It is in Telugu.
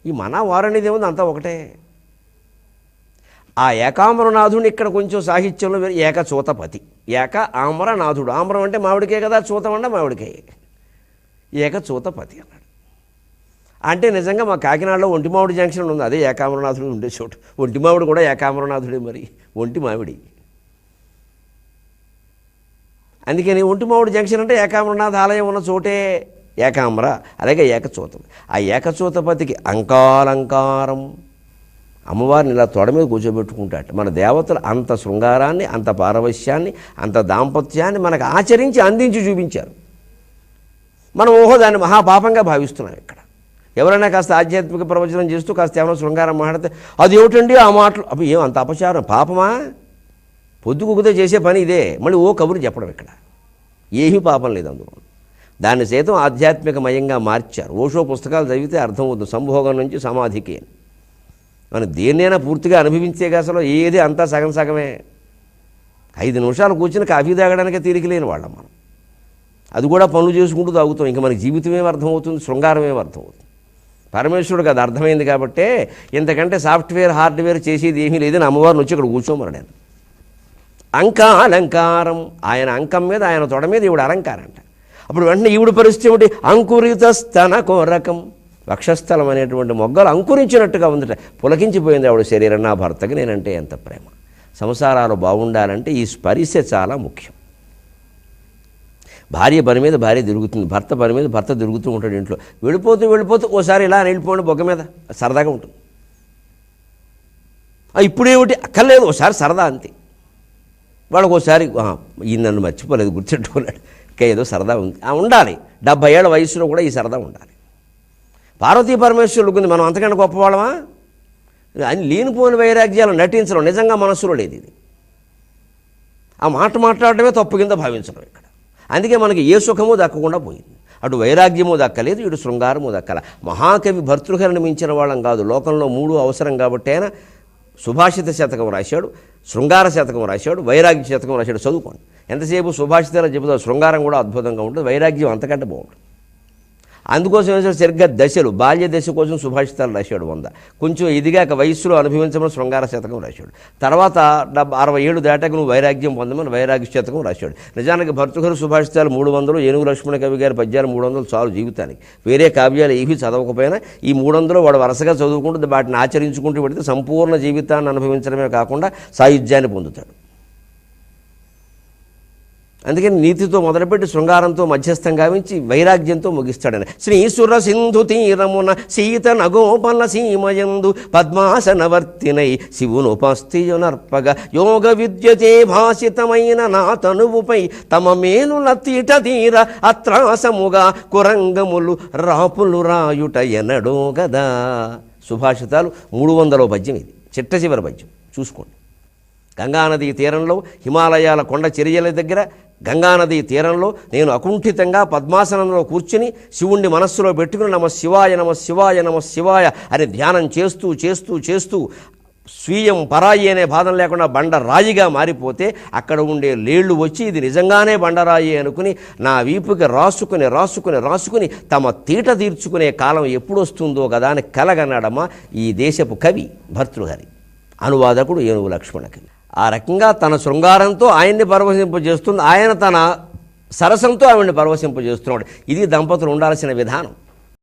ఈ మన వారనేది ఏముంది, అంతా ఒకటే. ఆ ఏకాంబరనాథుడిని ఇక్కడ కొంచెం సాహిత్యంలో ఏకచూతపతి, ఏక ఆమ్రనాథుడు. ఆమ్రం అంటే మామిడికాయ కదా, చూతం అంటే మామిడికాయ. ఏకచూతపతి అన్నాడు. అంటే నిజంగా మా కాకినాడలో ఒంటిమామిడి జంక్షన్ ఉంది, అదే ఏకాంబరనాథుడు ఉండే చోటు. ఒంటిమామిడి కూడా ఏకాంబరనాథుడే, మరి ఒంటి మామిడి. అందుకని ఒంటిమామిడి జంక్షన్ అంటే ఏకాంబరనాథ ఆలయం ఉన్న చోటే ఏకాంబర, అలాగే ఏకచూతం. ఆ ఏకచూతపతికి అంకాలంకారం, అమ్మవారిని ఇలా తొడ మీద కూర్చోబెట్టుకుంటాట. మన దేవతలు అంత శృంగారాన్ని, అంత పారవశ్యాన్ని, అంత దాంపత్యాన్ని మనకు ఆచరించి అందించి చూపించారు. మనం దాన్ని మహాపాపంగా భావిస్తున్నాం. ఇక్కడ ఎవరైనా కాస్త ఆధ్యాత్మిక ప్రవచనం చేస్తూ కాస్త ఏమైనా శృంగారం మాట్లాడితే అది ఏమిటండి ఆ మాటలు, అప్పుడు ఏం అంత అపచారం, పాపమా? పొద్దుకుకుతే చేసే పని ఇదే, మళ్ళీ కబురు చెప్పడం. ఇక్కడ ఏమీ పాపం లేదు అందులో. దాన్ని సైతం ఆధ్యాత్మికమయంగా మార్చారు. ఓషో పుస్తకాలు చదివితే అర్థమవుతుంది, సంభోగం నుంచి సమాధికి అని. మనం దేన్నైనా పూర్తిగా అనుభవించే అసలు ఏది అంతా సగం సగమే. 5 నిమిషాలు కూర్చుని కాఫీ తాగడానికే తీరిక లేని వాళ్ళం మనం. అది కూడా పనులు చేసుకుంటూ తాగుతాం. ఇంకా మనకి జీవితమేమి అర్థమవుతుంది, శృంగారమేమి అర్థమవుతుంది. పరమేశ్వరుడికి అది అర్థమైంది కాబట్టే ఇంతకంటే సాఫ్ట్వేర్ హార్డ్వేర్ చేసేది ఏమీ లేదని అమ్మవారిని వచ్చి ఇక్కడ కూర్చోమన్నాడు. అంకాలంకారం, ఆయన అంకం మీద, ఆయన తొడ మీద ఈవిడ అలంకారం అంట. అప్పుడు వెంటనే ఈవిడ పరిస్థితి ఏమిటి? అంకురిత స్తన కోరకం, వక్షస్థలం అనేటువంటి మొగ్గలు అంకురించినట్టుగా ఉందట. పులకించిపోయింది ఆవిడ శరీరం. నా భర్తకి నేనంటే ఎంత ప్రేమ. సంసారాలు బాగుండాలంటే ఈ స్పర్శ చాలా ముఖ్యం. భార్య పని మీద భార్య తిరుగుతుంది, భర్త పని మీద భర్త తిరుగుతూ ఉంటాడు ఇంట్లో. వెళ్ళిపోతూ ఓసారి ఇలా వెళ్ళిపోండి బొగ్గ మీద, సరదాగా ఉంటుంది. ఇప్పుడేమిటి అక్కర్లేదు, ఒకసారి సరదా అంతే. వాళ్ళకు ఒకసారి ఈ నన్ను మర్చిపోలేదు, గుర్తెట్టుకున్నాడు, ఇంకా ఏదో సరదా ఉంది, ఉండాలి. 70 ఏళ్ల వయసులో కూడా ఈ సరదా ఉండాలి. పార్వతీ పరమేశ్వరుడు ఉంది, మనం అంతకంటే గొప్పవాళ్ళమా? అని లేనిపోని వైరాగ్యాలు నటించడం నిజంగా మనస్సులో లేదు. ఇది ఆ మాట మాట్లాడటమే తప్పు కింద భావించడం ఇక్కడ. అందుకే మనకి ఏ సుఖము దక్కకుండా పోయింది. అటు వైరాగ్యము దక్కలేదు, ఇటు శృంగారము దక్కల. మహాకవి భర్తృహరిని మించిన వాళ్ళం కాదు. లోకంలో 3 అవసరం కాబట్టి ఆయన సుభాషిత శతకం రాశాడు, శృంగార శతకం రాశాడు, వైరాగ్య శతకం రాశాడు. చదువుకోండి. ఎంతసేపు సుభాషితాలు చెబుతారు, శృంగారం కూడా అద్భుతంగా ఉంటుంది, వైరాగ్యం అంతకంటే బాగుంటుంది. అందుకోసం సరిగ్గా దశలు, బాల్య దశ కోసం సుభాషితాలు రాశాడు 100. కొంచెం ఇదిగాక వయస్సులో అనుభవించమని శృంగార శతకం రాశాడు. తర్వాత 60 ఏళ్ళు దాటాక నువ్వు వైరాగ్యం పొందమని వైరాగ్య శతకం రాశాడు. నిజానికి భర్తృహరి సుభాషితాలు 300, ఏనుగు లక్ష్మణ కవి గారి పద్యాలు 300 చాలు జీవితానికి. వేరే కావ్యాలు ఏవి చదవకపోయినా ఈ 300 వాడు వరుసగా చదువుకుంటూ వాటిని ఆచరించుకుంటూ పెడితే సంపూర్ణ జీవితాన్ని అనుభవించడమే కాకుండా సాయుధ్యాన్ని పొందుతాడు. అందుకని నీతితో మొదలుపెట్టి శృంగారంతో మధ్యస్థం గావించి వైరాగ్యంతో ముగిస్తాడని. శ్రీసుర సింధు తీరమున సీత నగోపల సీమయందు పద్మాసనవర్తినై శివునుపస్థియునర్పగ యోగ విద్యతే భాషితమైన నా తనువుపై తమ మేనుల తీట తీర అత్రాసముగా కురంగములు రాపులు రాయుట ఎనడో గదా. సుభాషితాలు 300వ పద్యం ఇది, చిట్ట చివరి పద్యం. చూసుకోండి. గంగానదీ తీరంలో, హిమాలయాల కొండ చర్యల దగ్గర గంగానదీ తీరంలో నేను అకుంఠితంగా పద్మాసనంలో కూర్చుని శివుణ్ణి మనస్సులో పెట్టుకుని నమ శివాయ నమ శివాయ నమ శివాయ అని ధ్యానం చేస్తూ చేస్తూ చేస్తూ స్వీయం పరాయి అనే బాధం లేకుండా బండరాయిగా మారిపోతే అక్కడ ఉండే లేళ్లు వచ్చి ఇది నిజంగానే బండరాయి అనుకుని నా వీపుకి రాసుకుని రాసుకుని రాసుకుని తమ తీట తీర్చుకునే కాలం ఎప్పుడు వస్తుందో కదా అని కలగన్నాడమ్మ ఈ దేశపు కవి భర్తృహరి, అనువాదకుడు ఏనుగు లక్ష్మణ కవి. ఆ రకంగా తన శృంగారంతో ఆయన్ని పరవశింపజేస్తుంది, ఆయన తన సరసంతో ఆవిడ్ని పరవశింపజేస్తున్నాడు. ఇది దంపతులు ఉండాల్సిన విధానం.